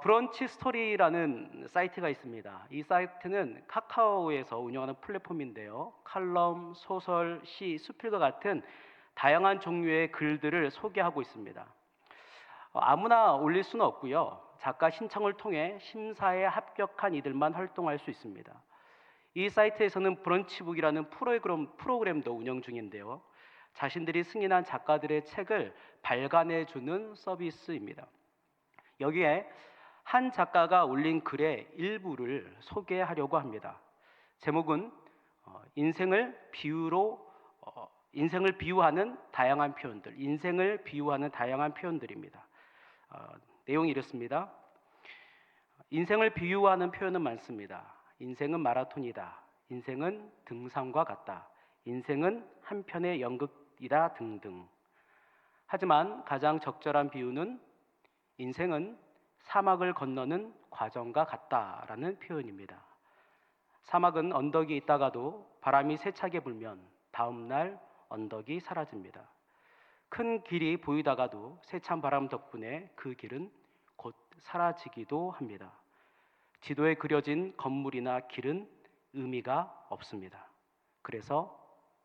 브런치 스토리라는 사이트가 있습니다. 이 사이트는 카카오에서 운영하는 플랫폼인데요. 칼럼, 소설, 시, 수필과 같은 다양한 종류의 글들을 소개하고 있습니다. 아무나 올릴 수는 없고요. 작가 신청을 통해 심사에 합격한 이들만 활동할 수 있습니다. 이 사이트에서는 브런치북이라는 프로그램도 운영 중인데요. 자신들이 승인한 작가들의 책을 발간해주는 서비스입니다. 여기에 한 작가가 올린 글의 일부를 소개하려고 합니다. 제목은 인생을 비유하는 다양한 표현들입니다. 내용이 이렇습니다. 인생을 비유하는 표현은 많습니다. 인생은 마라톤이다. 인생은 등산과 같다. 인생은 한 편의 연극이다 등등. 하지만 가장 적절한 비유는 인생은 사막을 건너는 과정과 같다라는 표현입니다. 사막은 언덕이 있다가도 바람이 세차게 불면 다음 날 언덕이 사라집니다. 큰 길이 보이다가도 세찬 바람 덕분에 그 길은 곧 사라지기도 합니다. 지도에 그려진 건물이나 길은 의미가 없습니다. 그래서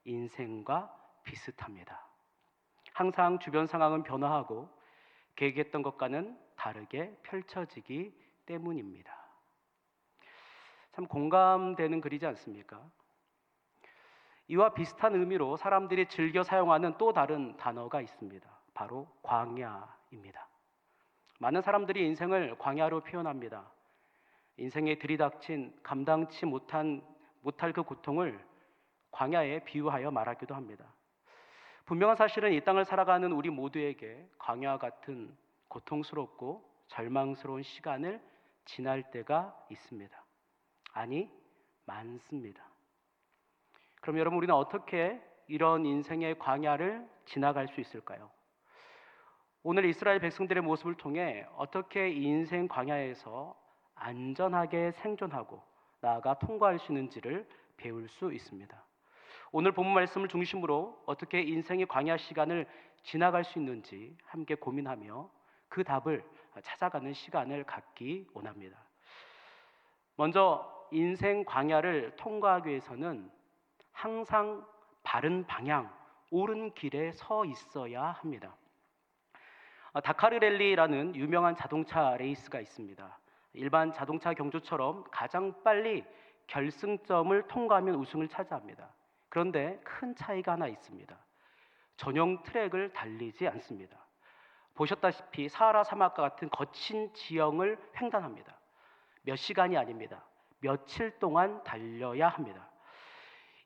인생과 비슷합니다. 항상 주변 상황은 변화하고 계획했던 것과는 다르게 펼쳐지기 때문입니다. 참 공감되는 글이지 않습니까? 이와 비슷한 의미로 사람들이 즐겨 사용하는 또 다른 단어가 있습니다. 바로 광야입니다. 많은 사람들이 인생을 광야로 표현합니다. 인생에 들이닥친 감당치 못할 그 고통을 광야에 비유하여 말하기도 합니다. 분명한 사실은 이 땅을 살아가는 우리 모두에게 광야와 같은 고통스럽고 절망스러운 시간을 지날 때가 있습니다. 아니, 많습니다. 그럼 여러분, 우리는 어떻게 이런 인생의 광야를 지나갈 수 있을까요? 오늘 이스라엘 백성들의 모습을 통해 어떻게 이 인생 광야에서 안전하게 생존하고 나아가 통과할 수 있는지를 배울 수 있습니다. 오늘 본문 말씀을 중심으로 어떻게 인생의 광야 시간을 지나갈 수 있는지 함께 고민하며 그 답을 찾아가는 시간을 갖기 원합니다. 먼저 인생 광야를 통과하기 위해서는 항상 바른 방향, 옳은 길에 서 있어야 합니다. 다카르 랠리라는 유명한 자동차 레이스가 있습니다. 일반 자동차 경주처럼 가장 빨리 결승점을 통과하면 우승을 차지합니다. 그런데 큰 차이가 하나 있습니다. 전용 트랙을 달리지 않습니다. 보셨다시피 사하라 사막과 같은 거친 지형을 횡단합니다. 몇 시간이 아닙니다. 며칠 동안 달려야 합니다.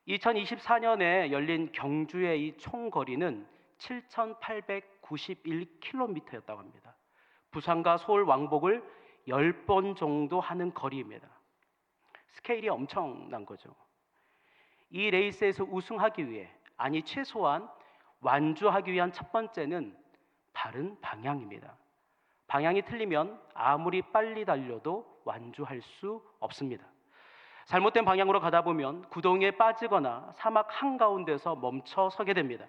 2024년에 열린 경주의 이 총 거리는 7,891km였다고 합니다. 부산과 서울 왕복을 10번 정도 하는 거리입니다. 스케일이 엄청난 거죠. 이 레이스에서 우승하기 위해, 아니 최소한 완주하기 위한 첫 번째는 바른 방향입니다. 방향이 틀리면 아무리 빨리 달려도 완주할 수 없습니다. 잘못된 방향으로 가다 보면 구덩이에 빠지거나 사막 한가운데서 멈춰 서게 됩니다.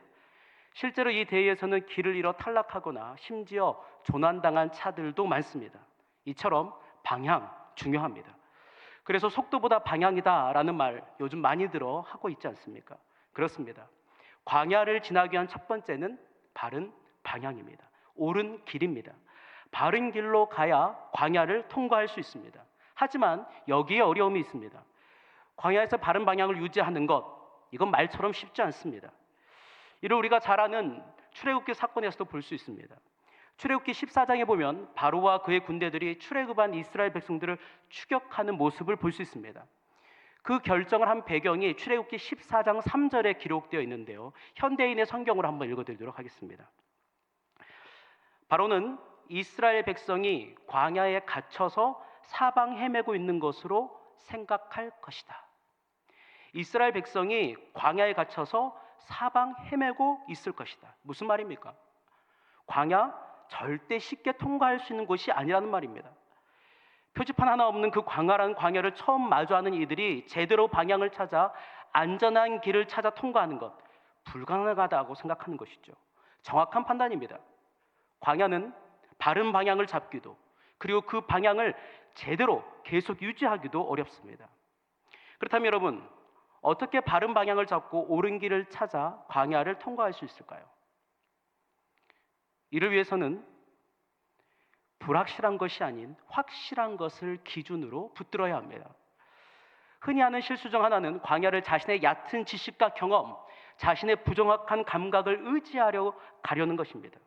실제로 이 대회에서는 길을 잃어 탈락하거나 심지어 조난당한 차들도 많습니다. 이처럼 방향 중요합니다. 그래서 속도보다 방향이다라는 말 요즘 많이 들어 하고 있지 않습니까? 그렇습니다. 광야를 지나기 위한 첫 번째는 바른 방향입니다. 옳은 길입니다. 바른 길로 가야 광야를 통과할 수 있습니다. 하지만 여기에 어려움이 있습니다. 광야에서 바른 방향을 유지하는 것, 이건 말처럼 쉽지 않습니다. 이를 우리가 잘 아는 출애굽기 사건에서도 볼 수 있습니다. 출애굽기 14장에 보면 바로와 그의 군대들이 출애굽한 이스라엘 백성들을 추격하는 모습을 볼 수 있습니다. 그 결정을 한 배경이 출애굽기 14장 3절에 기록되어 있는데요. 현대인의 성경으로 한번 읽어드리도록 하겠습니다. 바로는 이스라엘 백성이 광야에 갇혀서 사방 헤매고 있는 것으로 생각할 것이다. 이스라엘 백성이 광야에 갇혀서 사방 헤매고 있을 것이다. 무슨 말입니까? 광야 절대 쉽게 통과할 수 있는 곳이 아니라는 말입니다. 표지판 하나 없는 그 광활한 광야를 처음 마주하는 이들이 제대로 방향을 찾아 안전한 길을 찾아 통과하는 것, 불가능하다고 생각하는 것이죠. 정확한 판단입니다. 광야는 바른 방향을 잡기도, 그리고 그 방향을 제대로 계속 유지하기도 어렵습니다. 그렇다면 여러분, 어떻게 바른 방향을 잡고 옳은 길을 찾아 광야를 통과할 수 있을까요? 이를 위해서는 불확실한 것이 아닌 확실한 것을 기준으로 붙들어야 합니다. 흔히 하는 실수 중 하나는 광야를 자신의 얕은 지식과 경험, 자신의 부정확한 감각을 의지하려 가려는 것입니다.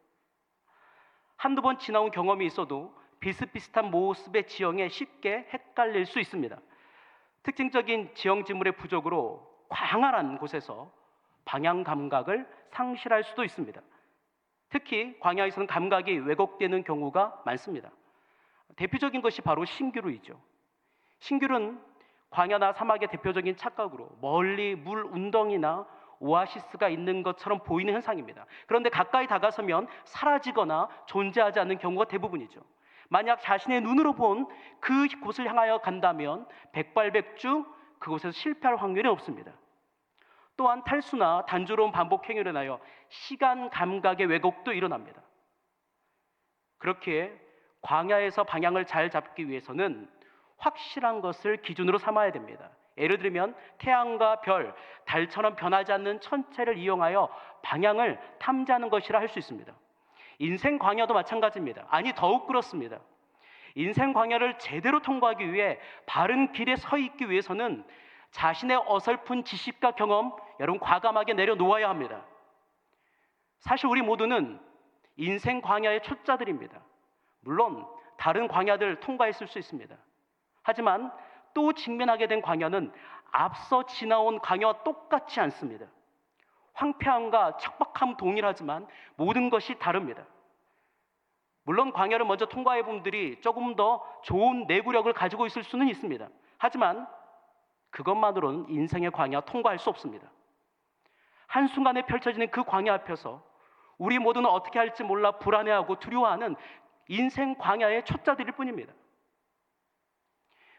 한두 번 지나온 경험이 있어도 비슷비슷한 모습의 지형에 쉽게 헷갈릴 수 있습니다. 특징적인 지형 지물의 부족으로 광활한 곳에서 방향 감각을 상실할 수도 있습니다. 특히 광야에서는 감각이 왜곡되는 경우가 많습니다. 대표적인 것이 바로 신기루이죠. 신기루는 광야나 사막의 대표적인 착각으로 멀리 물 운덩이나 오아시스가 있는 것처럼 보이는 현상입니다. 그런데 가까이 다가서면 사라지거나 존재하지 않는 경우가 대부분이죠. 만약 자신의 눈으로 본 그곳을 향하여 간다면 백발백중 그곳에서 실패할 확률이 없습니다. 또한 탈수나 단조로운 반복 행위로 인하여 시간 감각의 왜곡도 일어납니다. 그렇게 광야에서 방향을 잘 잡기 위해서는 확실한 것을 기준으로 삼아야 됩니다. 예를 들면 태양과 별, 달처럼 변하지 않는 천체를 이용하여 방향을 탐지하는 것이라 할 수 있습니다. 인생 광야도 마찬가지입니다. 아니, 더욱 그렇습니다. 인생 광야를 제대로 통과하기 위해 바른 길에 서 있기 위해서는 자신의 어설픈 지식과 경험, 여러분 과감하게 내려놓아야 합니다. 사실 우리 모두는 인생 광야의 초짜들입니다. 물론 다른 광야들 통과했을 수 있습니다. 하지만 또 직면하게 된 광야는 앞서 지나온 광야와 똑같지 않습니다. 황폐함과 척박함 동일하지만 모든 것이 다릅니다. 물론 광야를 먼저 통과해 본 분들이 조금 더 좋은 내구력을 가지고 있을 수는 있습니다. 하지만 그것만으로는 인생의 광야 통과할 수 없습니다. 한순간에 펼쳐지는 그 광야 앞에서 우리 모두는 어떻게 할지 몰라 불안해하고 두려워하는 인생 광야의 초짜들일 뿐입니다.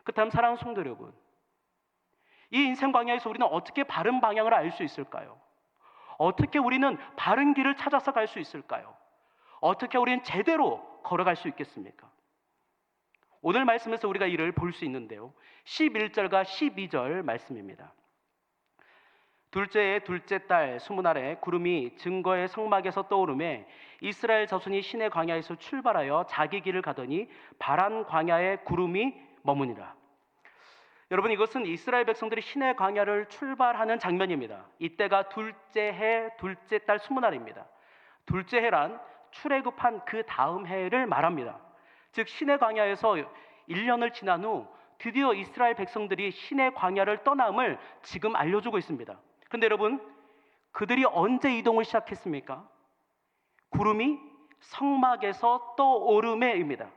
그렇다면 사랑하는 성도 여러분, 이 인생 광야에서 우리는 어떻게 바른 방향을 알 수 있을까요? 어떻게 우리는 바른 길을 찾아서 갈 수 있을까요? 어떻게 우리는 제대로 걸어갈 수 있겠습니까? 오늘 말씀에서 우리가 이를 볼 수 있는데요, 11절과 12절 말씀입니다. 둘째의 둘째 달 수문날에 구름이 증거의 성막에서 떠오르매 이스라엘 자손이 시내 광야에서 출발하여 자기 길을 가더니 바란 광야에 구름이 머무니라. 여러분, 이것은 이스라엘 백성들이 시내 광야를 출발하는 장면입니다. 이때가 둘째 해 둘째 달 수문날입니다. 둘째 해란 출애굽한 그 다음 해를 말합니다. 즉 시내 광야에서 1년을 지난 후 드디어 이스라엘 백성들이 시내 광야를 떠남을 지금 알려주고 있습니다. 그런데 여러분, 그들이 언제 이동을 시작했습니까? 구름이 성막에서 떠오르매입니다.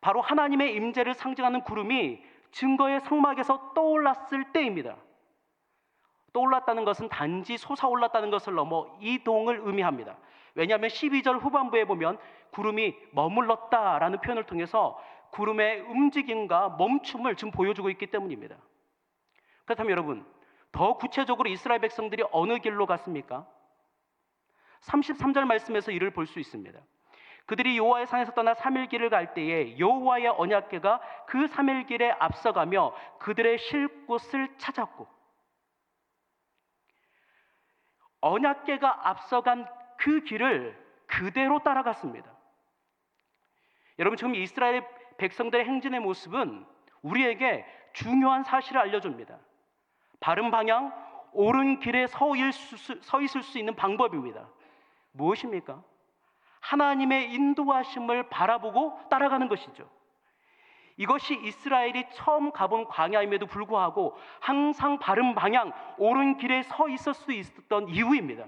바로 하나님의 임재를 상징하는 구름이 증거의 성막에서 떠올랐을 때입니다. 떠올랐다는 것은 단지 솟아올랐다는 것을 넘어 이동을 의미합니다. 왜냐하면 12절 후반부에 보면 구름이 머물렀다라는 표현을 통해서 구름의 움직임과 멈춤을 지금 보여주고 있기 때문입니다. 그렇다면 여러분, 더 구체적으로 이스라엘 백성들이 어느 길로 갔습니까? 33절 말씀에서 이를 볼 수 있습니다. 그들이 여호와의 산에서 떠나 3일 길을 갈 때에 여호와의 언약궤가 그 3일 길에 앞서가며 그들의 쉴 곳을 찾았고, 언약궤가 앞서간 그 길을 그대로 따라갔습니다. 여러분, 지금 이스라엘 백성들의 행진의 모습은 우리에게 중요한 사실을 알려줍니다. 바른 방향, 옳은 길에 서 있을 수 있는 방법입니다. 무엇입니까? 하나님의 인도하심을 바라보고 따라가는 것이죠. 이것이 이스라엘이 처음 가본 광야임에도 불구하고 항상 바른 방향, 옳은 길에 서 있을 수 있었던 이유입니다.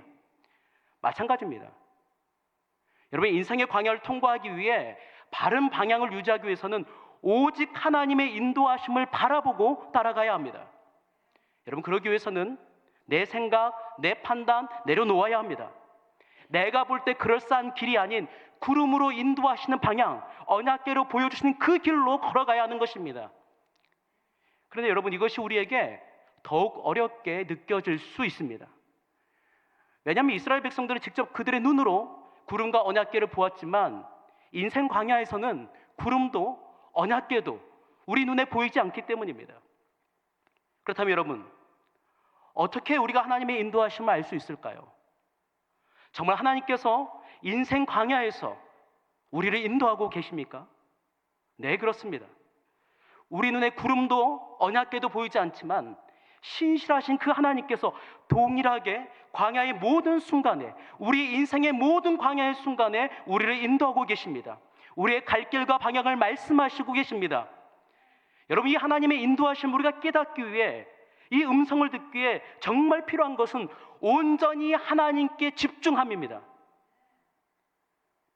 마찬가지입니다. 여러분, 인생의 광야를 통과하기 위해 바른 방향을 유지하기 위해서는 오직 하나님의 인도하심을 바라보고 따라가야 합니다. 여러분, 그러기 위해서는 내 생각, 내 판단 내려놓아야 합니다. 내가 볼 때 그럴싸한 길이 아닌 구름으로 인도하시는 방향, 언약궤로 보여주시는 그 길로 걸어가야 하는 것입니다. 그런데 여러분, 이것이 우리에게 더욱 어렵게 느껴질 수 있습니다. 왜냐하면 이스라엘 백성들은 직접 그들의 눈으로 구름과 언약궤를 보았지만 인생 광야에서는 구름도 언약궤도 우리 눈에 보이지 않기 때문입니다. 그렇다면 여러분, 어떻게 우리가 하나님의 인도하심을 알 수 있을까요? 정말 하나님께서 인생 광야에서 우리를 인도하고 계십니까? 네, 그렇습니다. 우리 눈에 구름도 언약궤도 보이지 않지만 신실하신 그 하나님께서 동일하게 광야의 모든 순간에, 우리 인생의 모든 광야의 순간에 우리를 인도하고 계십니다. 우리의 갈 길과 방향을 말씀하시고 계십니다. 여러분, 이 하나님의 인도하심 우리가 깨닫기 위해, 이 음성을 듣기 위해 정말 필요한 것은 온전히 하나님께 집중함입니다.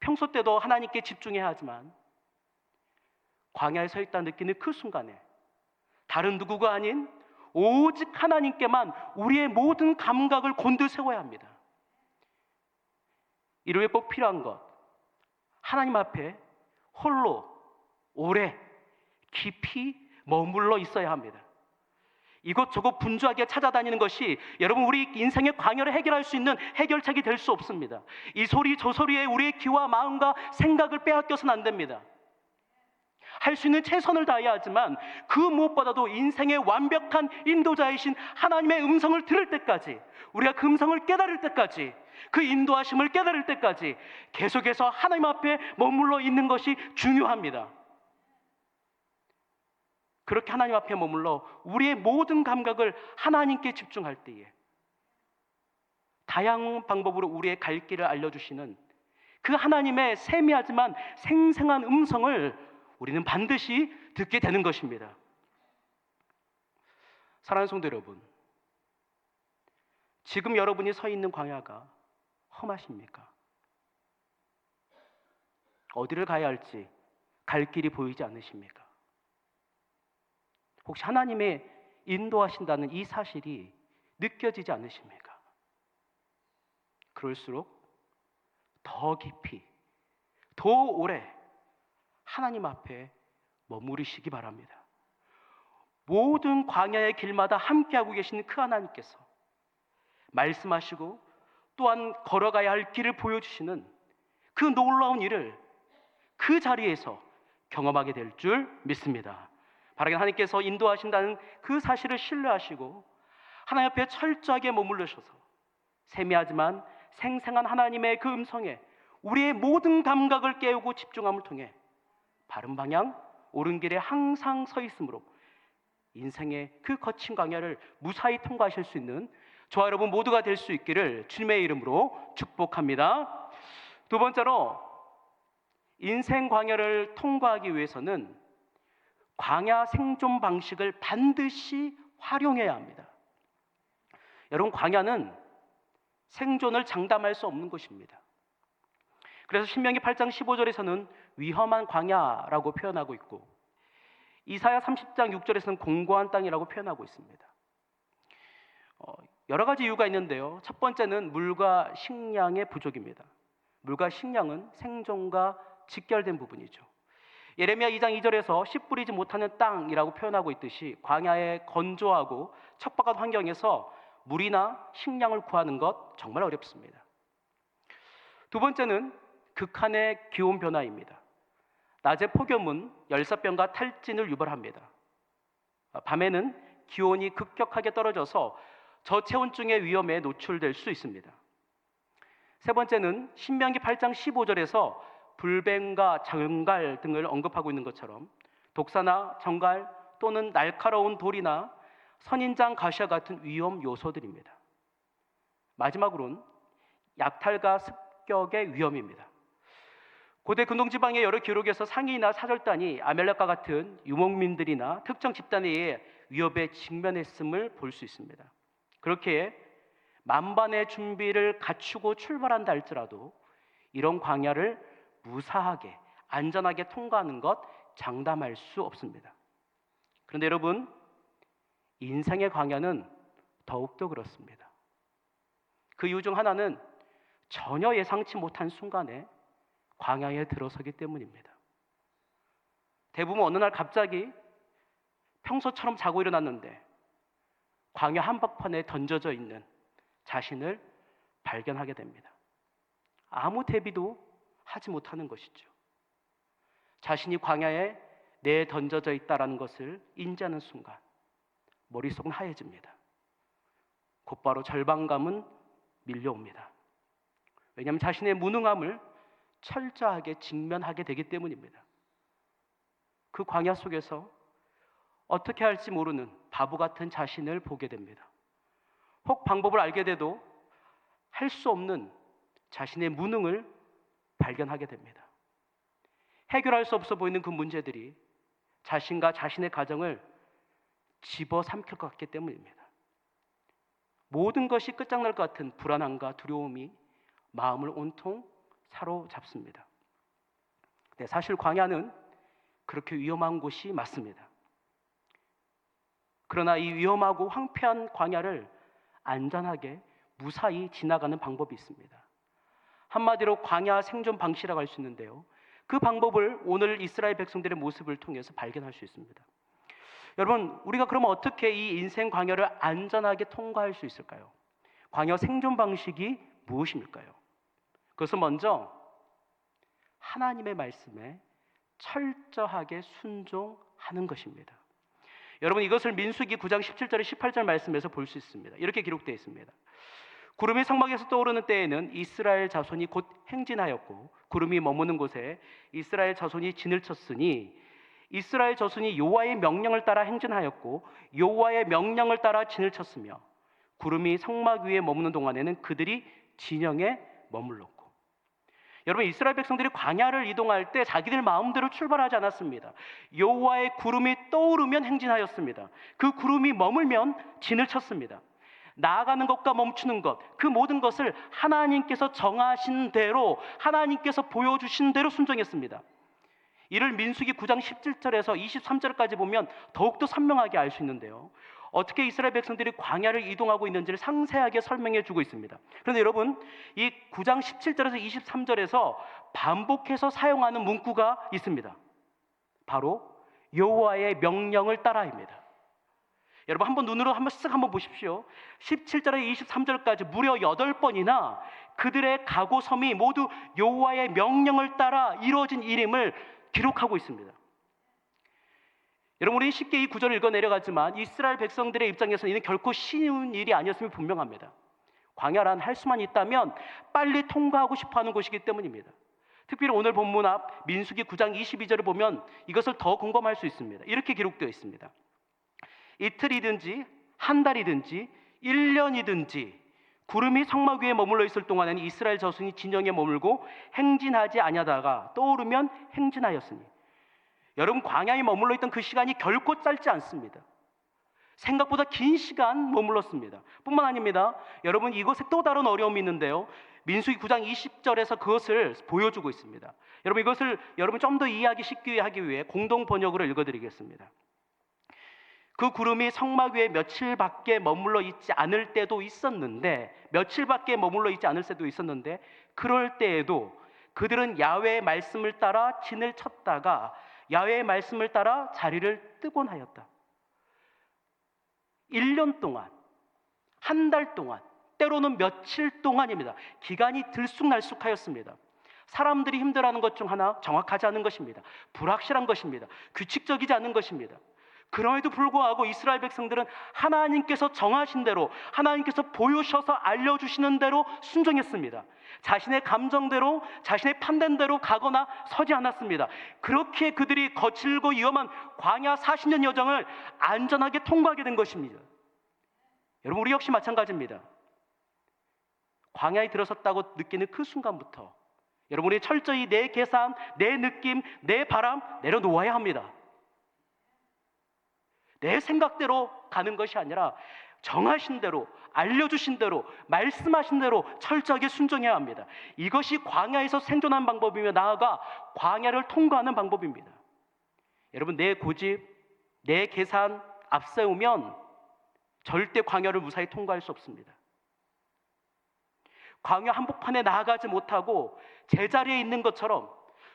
평소 때도 하나님께 집중해야 하지만 광야에 서 있다 느끼는 그 순간에 다른 누구가 아닌 오직 하나님께만 우리의 모든 감각을 곤두세워야 합니다. 이를 위해 꼭 필요한 것, 하나님 앞에 홀로 오래 깊이 머물러 있어야 합니다. 이것저것 분주하게 찾아다니는 것이 여러분 우리 인생의 광야를 해결할 수 있는 해결책이 될 수 없습니다. 이 소리 저 소리에 우리의 귀와 마음과 생각을 빼앗겨서는 안 됩니다. 할 수 있는 최선을 다해야 하지만 그 무엇보다도 인생의 완벽한 인도자이신 하나님의 음성을 들을 때까지, 우리가 그 음성을 깨달을 때까지, 그 인도하심을 깨달을 때까지 계속해서 하나님 앞에 머물러 있는 것이 중요합니다. 그렇게 하나님 앞에 머물러 우리의 모든 감각을 하나님께 집중할 때에 다양한 방법으로 우리의 갈 길을 알려주시는 그 하나님의 세미하지만 생생한 음성을 우리는 반드시 듣게 되는 것입니다. 사랑하는 성도 여러분, 지금 여러분이 서 있는 광야가 험하십니까? 어디를 가야 할지 갈 길이 보이지 않으십니까? 혹시 하나님의 인도하신다는 이 사실이 느껴지지 않으십니까? 그럴수록 더 깊이, 더 오래 하나님 앞에 머무르시기 바랍니다. 모든 광야의 길마다 함께하고 계시는 그 하나님께서 말씀하시고 또한 걸어가야 할 길을 보여주시는 그 놀라운 일을 그 자리에서 경험하게 될 줄 믿습니다. 바라긴 하나님께서 인도하신다는 그 사실을 신뢰하시고 하나님 앞에 철저하게 머물러셔서 세미하지만 생생한 하나님의 그 음성에 우리의 모든 감각을 깨우고 집중함을 통해 바른 방향, 옳은 길에 항상 서 있으므로 인생의 그 거친 광야를 무사히 통과하실 수 있는 저와 여러분 모두가 될 수 있기를 주님의 이름으로 축복합니다. 두 번째로, 인생 광야를 통과하기 위해서는 광야 생존 방식을 반드시 활용해야 합니다. 여러분, 광야는 생존을 장담할 수 없는 것입니다. 그래서 신명기 8장 15절에서는 위험한 광야라고 표현하고 있고 이사야 30장 6절에서는 공고한 땅이라고 표현하고 있습니다. 여러 가지 이유가 있는데요. 첫 번째는 물과 식량의 부족입니다. 물과 식량은 생존과 직결된 부분이죠. 예레미야 2장 2절에서 씨 뿌리지 못하는 땅이라고 표현하고 있듯이 광야의 건조하고 척박한 환경에서 물이나 식량을 구하는 것 정말 어렵습니다. 두 번째는 극한의 기온 변화입니다. 낮에 폭염은 열사병과 탈진을 유발합니다. 밤에는 기온이 급격하게 떨어져서 저체온증의 위험에 노출될 수 있습니다. 세 번째는 신명기 8장 15절에서 불뱀과 정갈 등을 언급하고 있는 것처럼 독사나 정갈 또는 날카로운 돌이나 선인장 가시와 같은 위험 요소들입니다. 마지막으로는 약탈과 습격의 위험입니다. 고대 근동지방의 여러 기록에서 상이나 사절단이 아멜렉과 같은 유목민들이나 특정 집단에 의해 위협에 직면했음을 볼 수 있습니다. 그렇게 만반의 준비를 갖추고 출발한다 할지라도 이런 광야를 무사하게 안전하게 통과하는 것 장담할 수 없습니다. 그런데 여러분, 인생의 광야는 더욱더 그렇습니다. 그 이유 중 하나는 전혀 예상치 못한 순간에 광야에 들어서기 때문입니다. 대부분 어느 날 갑자기 평소처럼 자고 일어났는데 광야 한복판에 던져져 있는 자신을 발견하게 됩니다. 아무 대비도 하지 못하는 것이죠. 자신이 광야에 내던져져 있다라는 것을 인지하는 순간 머릿속은 하얘집니다. 곧바로 절망감은 밀려옵니다. 왜냐하면 자신의 무능함을 철저하게 직면하게 되기 때문입니다. 그 광야 속에서 어떻게 할지 모르는 바보 같은 자신을 보게 됩니다. 혹 방법을 알게 돼도 할 수 없는 자신의 무능을 발견하게 됩니다. 해결할 수 없어 보이는 그 문제들이 자신과 자신의 가정을 집어삼킬 것 같기 때문입니다. 모든 것이 끝장날 것 같은 불안함과 두려움이 마음을 온통 사로잡습니다. 네, 사실 광야는 그렇게 위험한 곳이 맞습니다. 그러나 이 위험하고 황폐한 광야를 안전하게 무사히 지나가는 방법이 있습니다. 한마디로 광야 생존 방식이라고 할 수 있는데요. 그 방법을 오늘 이스라엘 백성들의 모습을 통해서 발견할 수 있습니다. 여러분, 우리가 그러면 어떻게 이 인생 광야를 안전하게 통과할 수 있을까요? 광야 생존 방식이 무엇입니까요? 그것은 먼저 하나님의 말씀에 철저하게 순종하는 것입니다. 여러분, 이것을 민수기 9장 17절에 18절 말씀에서 볼 수 있습니다. 이렇게 기록되어 있습니다. 구름이 성막에서 떠오르는 때에는 이스라엘 자손이 곧 행진하였고 구름이 머무는 곳에 이스라엘 자손이 진을 쳤으니 이스라엘 자손이 여호와의 명령을 따라 행진하였고 여호와의 명령을 따라 진을 쳤으며 구름이 성막 위에 머무는 동안에는 그들이 진영에 머물렀고. 여러분, 이스라엘 백성들이 광야를 이동할 때 자기들 마음대로 출발하지 않았습니다. 여호와의 구름이 떠오르면 행진하였습니다. 그 구름이 머물면 진을 쳤습니다. 나아가는 것과 멈추는 것, 그 모든 것을 하나님께서 정하신 대로, 하나님께서 보여주신 대로 순종했습니다. 이를 민수기 9장 17절에서 23절까지 보면 더욱더 선명하게 알 수 있는데요. 어떻게 이스라엘 백성들이 광야를 이동하고 있는지를 상세하게 설명해 주고 있습니다. 그런데 여러분, 이 9장 17절에서 23절에서 반복해서 사용하는 문구가 있습니다. 바로 여호와의 명령을 따라입니다. 여러분, 한번 눈으로 한번 보십시오. 17절에서 23절까지 무려 8번이나 그들의 가고섬이 모두 여호와의 명령을 따라 이루어진 일임을 기록하고 있습니다. 여러분, 우리는 쉽게 이 구절을 읽어 내려가지만 이스라엘 백성들의 입장에서는 이는 결코 쉬운 일이 아니었음이 분명합니다. 광야란 할 수만 있다면 빨리 통과하고 싶어하는 곳이기 때문입니다. 특별히 오늘 본문 앞 민수기 9장 22절을 보면 이것을 더 공감할 수 있습니다. 이렇게 기록되어 있습니다. 이틀이든지 한 달이든지 1년이든지 구름이 성막 위에 머물러 있을 동안에는 이스라엘 자손이 진영에 머물고 행진하지 아니하다가 떠오르면 행진하였으니. 여러분, 광야에 머물러 있던 그 시간이 결코 짧지 않습니다. 생각보다 긴 시간 머물렀습니다. 뿐만 아닙니다. 여러분, 이것에 또 다른 어려움이 있는데요. 민수기 9장 20절에서 그것을 보여주고 있습니다. 여러분, 이것을 여러분 좀 더 이해하기 쉽게 하기 위해 공동 번역으로 읽어드리겠습니다. 그 구름이 성막 위에 며칠밖에 머물러 있지 않을 때도 있었는데, 며칠밖에 머물러 있지 않을 때도 있었는데, 그럴 때에도 그들은 야훼의 말씀을 따라 진을 쳤다가 야훼의 말씀을 따라 자리를 뜨곤 하였다. 1년 동안, 한 달 동안, 때로는 며칠 동안입니다. 기간이 들쑥날쑥하였습니다. 사람들이 힘들어하는 것 중 하나, 정확하지 않은 것입니다. 불확실한 것입니다. 규칙적이지 않은 것입니다. 그럼에도 불구하고 이스라엘 백성들은 하나님께서 정하신 대로, 하나님께서 보여주셔서 알려주시는 대로 순종했습니다. 자신의 감정대로, 자신의 판단대로 가거나 서지 않았습니다. 그렇게 그들이 거칠고 위험한 광야 40년 여정을 안전하게 통과하게 된 것입니다. 여러분, 우리 역시 마찬가지입니다. 광야에 들어섰다고 느끼는 그 순간부터 여러분이 철저히 내 계산, 내 느낌, 내 바람 내려놓아야 합니다. 내 생각대로 가는 것이 아니라 정하신 대로, 알려주신 대로, 말씀하신 대로 철저하게 순종해야 합니다. 이것이 광야에서 생존하는 방법이며 나아가 광야를 통과하는 방법입니다. 여러분, 내 고집, 내 계산 앞세우면 절대 광야를 무사히 통과할 수 없습니다. 광야 한복판에 나아가지 못하고 제자리에 있는 것처럼,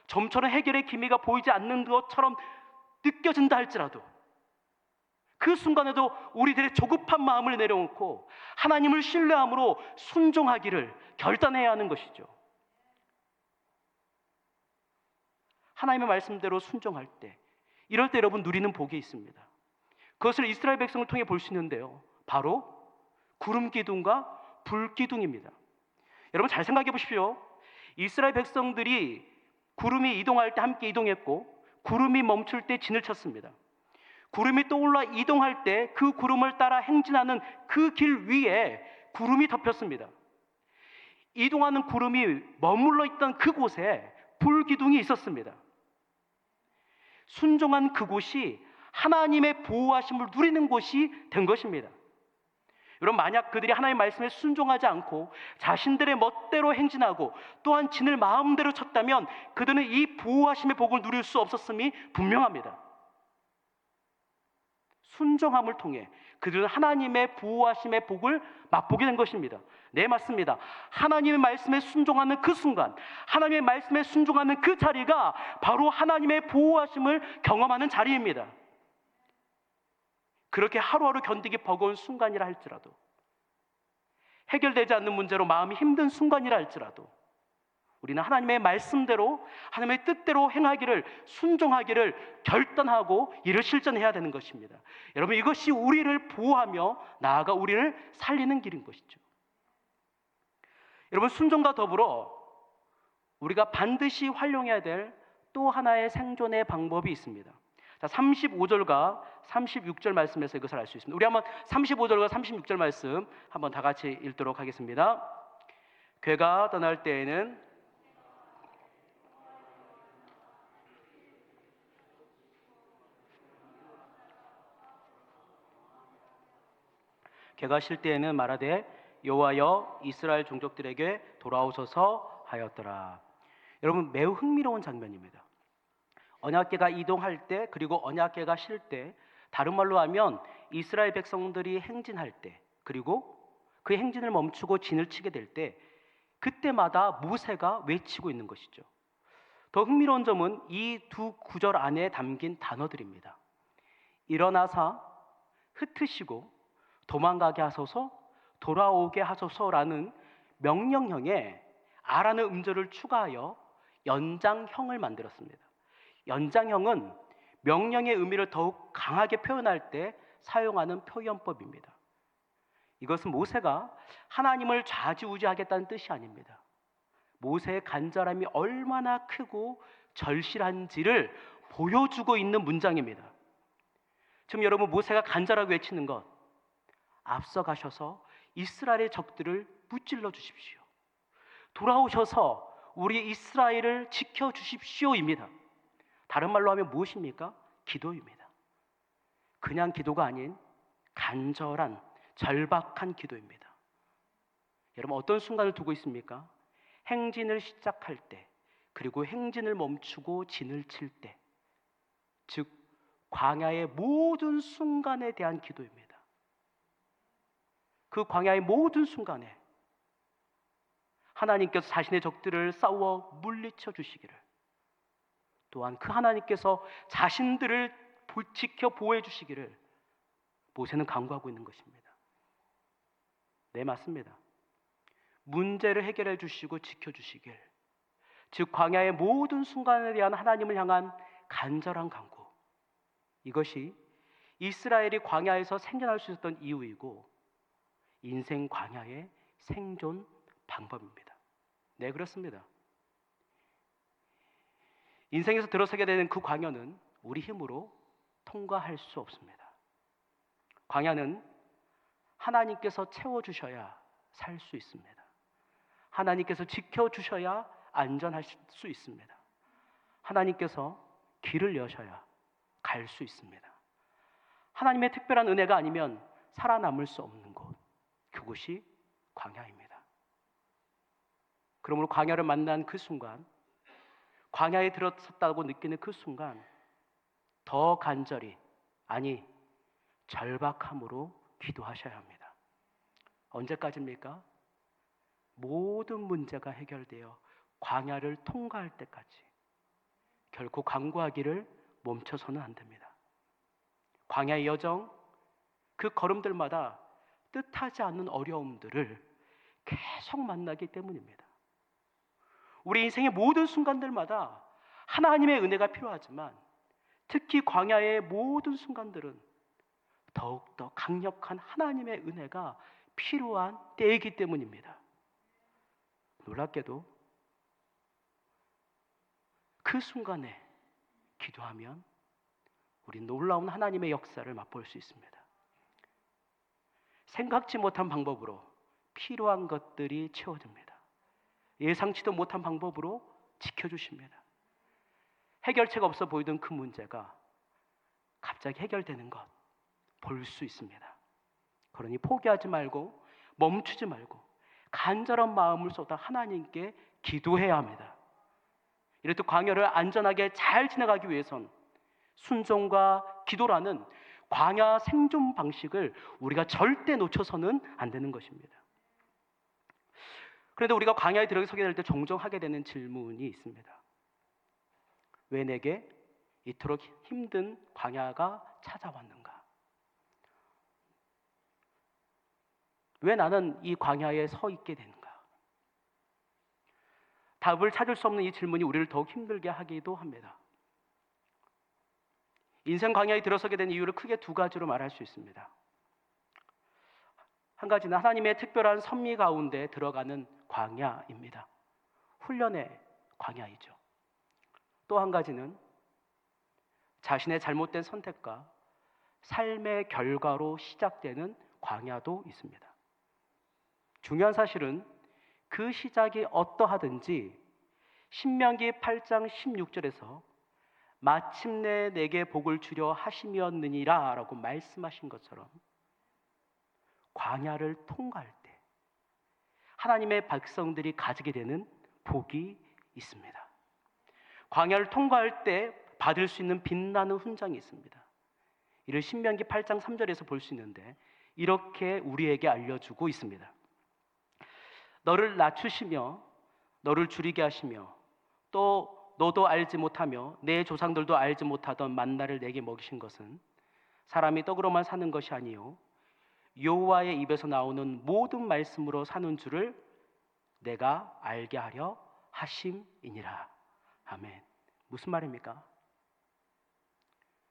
좀처럼 해결의 기미가 보이지 않는 것처럼 느껴진다 할지라도 그 순간에도 우리들의 조급한 마음을 내려놓고 하나님을 신뢰함으로 순종하기를 결단해야 하는 것이죠. 하나님의 말씀대로 순종할 때, 이럴 때 여러분 누리는 복이 있습니다. 그것을 이스라엘 백성을 통해 볼 수 있는데요, 바로 구름 기둥과 불 기둥입니다. 여러분 잘 생각해 보십시오. 이스라엘 백성들이 구름이 이동할 때 함께 이동했고, 구름이 멈출 때 진을 쳤습니다. 구름이 떠올라 이동할 때 그 구름을 따라 행진하는 그 길 위에 구름이 덮였습니다. 이동하는 구름이 머물러 있던 그곳에 불기둥이 있었습니다. 순종한 그곳이 하나님의 보호하심을 누리는 곳이 된 것입니다. 여러분, 만약 그들이 하나님의 말씀에 순종하지 않고 자신들의 멋대로 행진하고 또한 진을 마음대로 쳤다면 그들은 이 보호하심의 복을 누릴 수 없었음이 분명합니다. 순종함을 통해 그들은 하나님의 보호하심의 복을 맛보게 된 것입니다. 네, 맞습니다. 하나님의 말씀에 순종하는 그 순간, 하나님의 말씀에 순종하는 그 자리가 바로 하나님의 보호하심을 경험하는 자리입니다. 그렇게 하루하루 견디기 버거운 순간이라 할지라도, 해결되지 않는 문제로 마음이 힘든 순간이라 할지라도, 우리는 하나님의 말씀대로, 하나님의 뜻대로 행하기를, 순종하기를 결단하고 이를 실천해야 되는 것입니다. 여러분, 이것이 우리를 보호하며 나아가 우리를 살리는 길인 것이죠. 여러분, 순종과 더불어 우리가 반드시 활용해야 될 또 하나의 생존의 방법이 있습니다. 자, 35절과 36절 말씀에서 이것을 알 수 있습니다. 우리 한번 35절과 36절 말씀 한번 다 같이 읽도록 하겠습니다. 괴가 떠날 때에는 괴가 쉴 때에는 말하되 여호와여 이스라엘 종족들에게 돌아오소서 하였더라. 여러분, 매우 흥미로운 장면입니다. 언약궤가 이동할 때, 그리고 언약궤가 쉴 때, 다른 말로 하면 이스라엘 백성들이 행진할 때, 그리고 그 행진을 멈추고 진을 치게 될 때, 그때마다 모세가 외치고 있는 것이죠. 더 흥미로운 점은 이 두 구절 안에 담긴 단어들입니다. 일어나사, 흩으시고, 도망가게 하소서, 돌아오게 하소서라는 명령형에 아라는 음절을 추가하여 연장형을 만들었습니다. 연장형은 명령의 의미를 더욱 강하게 표현할 때 사용하는 표현법입니다. 이것은 모세가 하나님을 좌지우지하겠다는 뜻이 아닙니다. 모세의 간절함이 얼마나 크고 절실한지를 보여주고 있는 문장입니다. 지금 여러분, 모세가 간절하게 외치는 것, 앞서 가셔서 이스라엘의 적들을 무찔러 주십시오. 돌아오셔서 우리 이스라엘을 지켜주십시오입니다. 다른 말로 하면 무엇입니까? 기도입니다. 그냥 기도가 아닌 간절한, 절박한 기도입니다. 여러분, 어떤 순간을 두고 있습니까? 행진을 시작할 때, 그리고 행진을 멈추고 진을 칠 때, 즉 광야의 모든 순간에 대한 기도입니다. 그 광야의 모든 순간에 하나님께서 자신의 적들을 싸워 물리쳐 주시기를, 또한 그 하나님께서 자신들을 지켜 보호해 주시기를 모세는 간구하고 있는 것입니다. 네, 맞습니다. 문제를 해결해 주시고 지켜 주시길, 즉 광야의 모든 순간에 대한 하나님을 향한 간절한 간구, 이것이 이스라엘이 광야에서 생존할 수 있었던 이유이고 인생 광야의 생존 방법입니다. 네, 그렇습니다. 인생에서 들어서게 되는 그 광야는 우리 힘으로 통과할 수 없습니다. 광야는 하나님께서 채워주셔야 살 수 있습니다. 하나님께서 지켜주셔야 안전할 수 있습니다. 하나님께서 길을 여셔야 갈 수 있습니다. 하나님의 특별한 은혜가 아니면 살아남을 수 없는 곳, 그곳이 광야입니다. 그러므로 광야를 만난 그 순간, 광야에 들어섰다고 느끼는 그 순간 더 간절히, 아니 절박함으로 기도하셔야 합니다. 언제까지입니까? 모든 문제가 해결되어 광야를 통과할 때까지 결코 간구하기를 멈춰서는 안 됩니다. 광야의 여정, 그 걸음들마다 뜻하지 않는 어려움들을 계속 만나기 때문입니다. 우리 인생의 모든 순간들마다 하나님의 은혜가 필요하지만 특히 광야의 모든 순간들은 더욱더 강력한 하나님의 은혜가 필요한 때이기 때문입니다. 놀랍게도 그 순간에 기도하면 우리 놀라운 하나님의 역사를 맛볼 수 있습니다. 생각지 못한 방법으로 필요한 것들이 채워집니다. 예상치도 못한 방법으로 지켜주십니다. 해결책 없어 보이던 그 문제가 갑자기 해결되는 것 볼 수 있습니다. 그러니 포기하지 말고 멈추지 말고 간절한 마음을 쏟아 하나님께 기도해야 합니다. 이렇듯 광야를 안전하게 잘 지나가기 위해선 순종과 기도라는 광야 생존 방식을 우리가 절대 놓쳐서는 안 되는 것입니다. 그런데 우리가 광야에 들어서게 될 때 종종 하게 되는 질문이 있습니다. 왜 내게 이토록 힘든 광야가 찾아왔는가? 왜 나는 이 광야에 서 있게 되는가? 답을 찾을 수 없는 이 질문이 우리를 더욱 힘들게 하기도 합니다. 인생 광야에 들어서게 된 이유를 크게 두 가지로 말할 수 있습니다. 한 가지는 하나님의 특별한 섭리 가운데 들어가는 광야입니다. 훈련의 광야이죠. 또 한 가지는 자신의 잘못된 선택과 삶의 결과로 시작되는 광야도 있습니다. 중요한 사실은 그 시작이 어떠하든지 신명기 8장 16절에서 마침내 내게 복을 주려 하심이었느니라 라고 말씀하신 것처럼 광야를 통과할 때 하나님의 백성들이 가지게 되는 복이 있습니다. 광야를 통과할 때 받을 수 있는 빛나는 훈장이 있습니다. 이를 신명기 8장 3절에서 볼 수 있는데 이렇게 우리에게 알려주고 있습니다. 너를 낮추시며 너를 줄이게 하시며 또 너도 알지 못하며 내 조상들도 알지 못하던 만나를 내게 먹이신 것은 사람이 떡으로만 사는 것이 아니요 여호와의 입에서 나오는 모든 말씀으로 사는 줄을 내가 알게 하려 하심이니라. 아멘. 무슨 말입니까?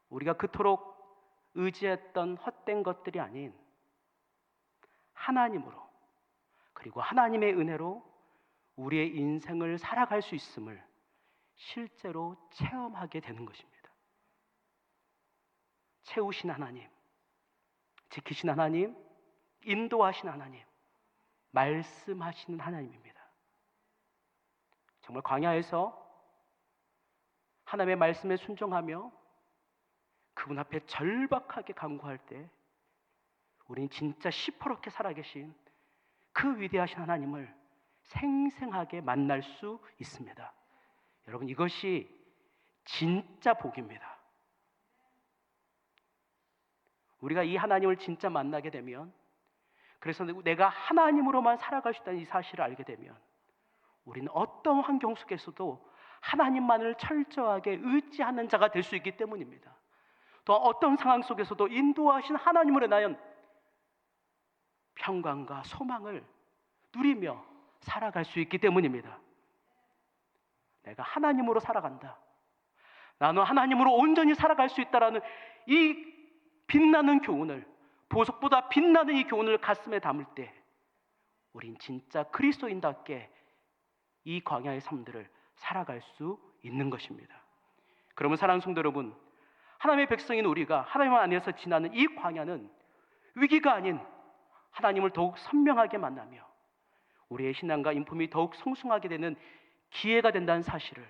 우리가 그토록 의지했던 헛된 것들이 아닌 하나님으로 그리고 하나님의 은혜로 우리의 인생을 살아갈 수 있음을 실제로 체험하게 되는 것입니다. 채우신 하나님, 지키신 하나님, 인도하신 하나님, 말씀하시는 하나님입니다. 정말 광야에서 하나님의 말씀에 순종하며 그분 앞에 절박하게 간구할 때 우리는 진짜 시퍼렇게 살아계신 그 위대하신 하나님을 생생하게 만날 수 있습니다. 여러분, 이것이 진짜 복입니다. 우리가 이 하나님을 진짜 만나게 되면, 그래서 내가 하나님으로만 살아갈 수 있다는 이 사실을 알게 되면 우리는 어떤 환경 속에서도 하나님만을 철저하게 의지하는 자가 될 수 있기 때문입니다. 또 어떤 상황 속에서도 인도하신 하나님으로 인하여 평강과 소망을 누리며 살아갈 수 있기 때문입니다. 내가 하나님으로 살아간다. 나는 하나님으로 온전히 살아갈 수 있다라는 이 빛나는 교훈을, 보석보다 빛나는 이 교훈을 가슴에 담을 때 우린 진짜 그리스도인답게 이 광야의 삶들을 살아갈 수 있는 것입니다. 그러면 사랑하는 성도 여러분, 하나님의 백성인 우리가 하나님 안에서 지나는 이 광야는 위기가 아닌 하나님을 더욱 선명하게 만나며 우리의 신앙과 인품이 더욱 성숙하게 되는 기회가 된다는 사실을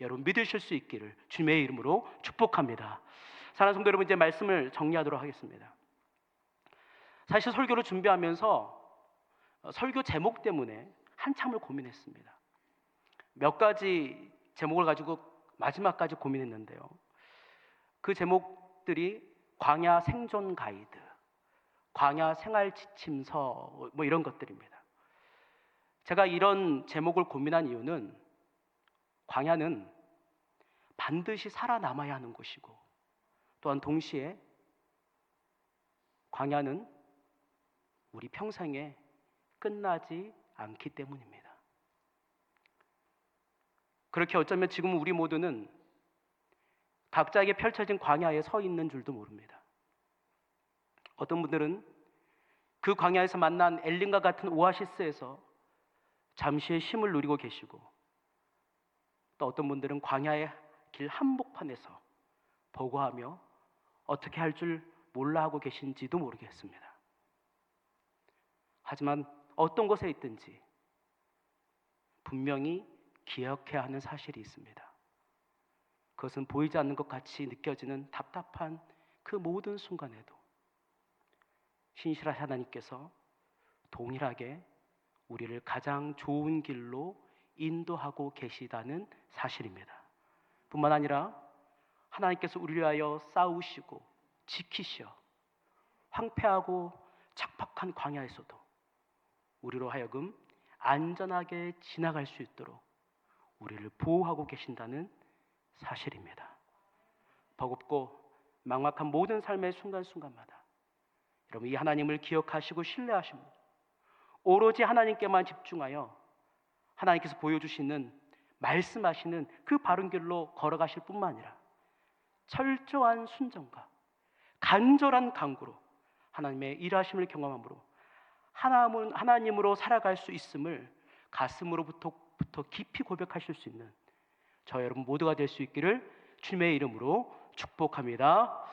여러분 믿으실 수 있기를 주님의 이름으로 축복합니다. 사랑하는 성도 여러분, 이제 말씀을 정리하도록 하겠습니다. 사실 설교를 준비하면서 설교 제목 때문에 한참을 고민했습니다. 몇 가지 제목을 가지고 마지막까지 고민했는데요. 그 제목들이 광야 생존 가이드, 광야 생활 지침서 뭐 이런 것들입니다. 제가 이런 제목을 고민한 이유는 광야는 반드시 살아남아야 하는 곳이고 또한 동시에 광야는 우리 평생에 끝나지 않기 때문입니다. 그렇게 어쩌면 지금 우리 모두는 각자에게 펼쳐진 광야에 서 있는 줄도 모릅니다. 어떤 분들은 그 광야에서 만난 엘린과 같은 오아시스에서 잠시의 쉼을 누리고 계시고, 또 어떤 분들은 광야의 길 한복판에서 보고하며 어떻게 할 줄 몰라 하고 계신지도 모르겠습니다. 하지만 어떤 곳에 있든지 분명히 기억해야 하는 사실이 있습니다. 그것은 보이지 않는 것 같이 느껴지는 답답한 그 모든 순간에도 신실하신 하나님께서 동일하게 우리를 가장 좋은 길로 인도하고 계시다는 사실입니다. 뿐만 아니라 하나님께서 우리를 위하여 싸우시고 지키시어 황폐하고 척박한 광야에서도 우리로 하여금 안전하게 지나갈 수 있도록 우리를 보호하고 계신다는 사실입니다. 버겁고 막막한 모든 삶의 순간순간마다 여러분, 이 하나님을 기억하시고 신뢰하시고 오로지 하나님께만 집중하여 하나님께서 보여주시는, 말씀하시는 그 바른 길로 걸어가실 뿐만 아니라 철저한 순종과 간절한 간구로 하나님의 일하심을 경험함으로 하나님으로 살아갈 수 있음을 가슴으로부터 깊이 고백하실 수 있는 저 여러분 모두가 될 수 있기를 주님의 이름으로 축복합니다.